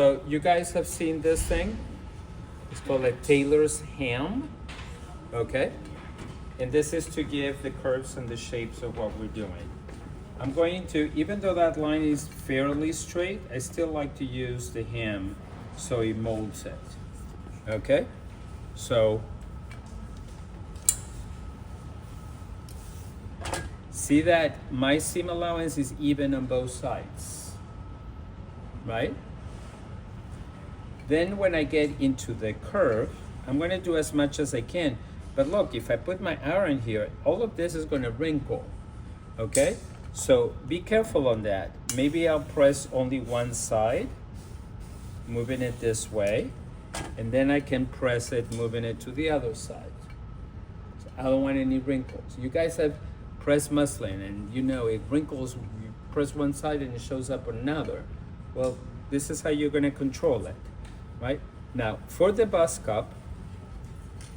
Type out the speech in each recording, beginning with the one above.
So you guys have seen this thing? It's called a Taylor's ham, okay? And this is to give the curves and the shapes of what we're doing. I'm going to, even though that line is fairly straight, I still like to use the ham so it molds it, okay? So, see that my seam allowance is even on both sides, right? Then when I get into the curve, I'm going to do as much as I can. But look, if I put my iron here, all of this is going to wrinkle, okay? So be careful on that. Maybe I'll press only one side, moving it this way, and then I can press it, moving it to the other side. So I don't want any wrinkles. You guys have pressed muslin, and you know it wrinkles. You press one side and it shows up on another. Well, this is how you're going to control it. Right? Now, for the bust cup,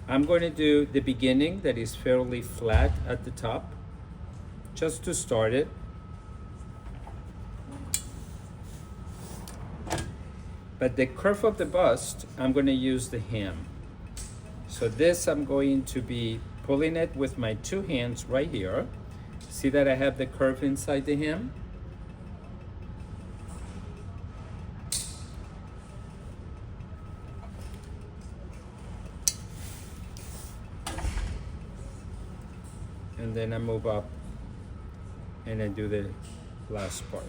I'm going to do the beginning that is fairly flat at the top, just to start it. But the curve of the bust, I'm going to use the ham. So this, I'm going to be pulling it with my two hands right here. See that I have the curve inside the ham? And then I move up and I do the last part.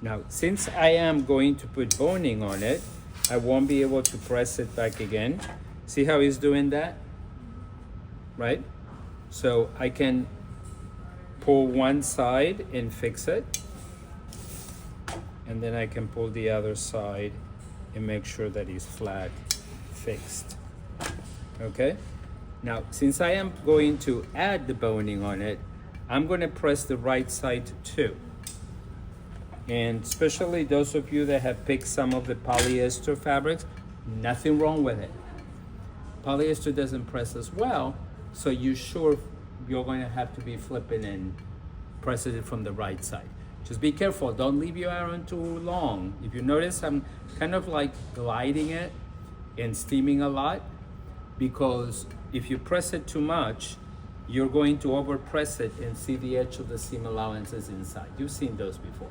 Now, since I am going to put boning on it, I won't be able to press it back again. See how he's doing that? Right? So I can pull one side and fix it. And then I can pull the other side and make sure that it's flat, fixed. Okay? Now, since I am going to add the boning on it, I'm going to press the right side too. And especially those of you that have picked some of the polyester fabrics, nothing wrong with it. Polyester doesn't press as well, so you're going to have to be flipping and pressing it from the right side. Just be careful, don't leave your iron too long. If you notice, I'm kind of like gliding it and steaming a lot, because if you press it too much, you're going to over press it and see the edge of the seam allowances inside. You've seen those before,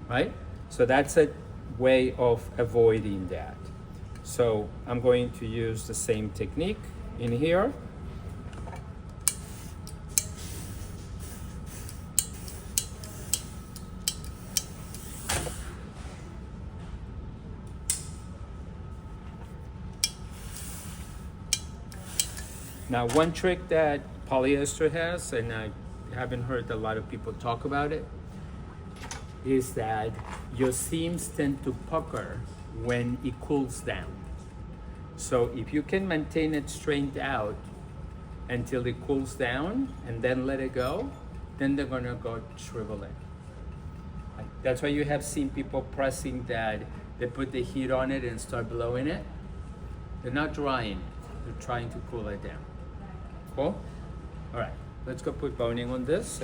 right? So that's a way of avoiding that. So I'm going to use the same technique in here. Now, one trick that polyester has, and I haven't heard a lot of people talk about it, is that your seams tend to pucker when it cools down. So if you can maintain it straightened out until it cools down and then let it go, then they're gonna go shriveling. That's why you have seen people pressing that, they put the heat on it and start blowing it. They're not drying, they're trying to cool it down. Cool? All right, let's go put boning on this.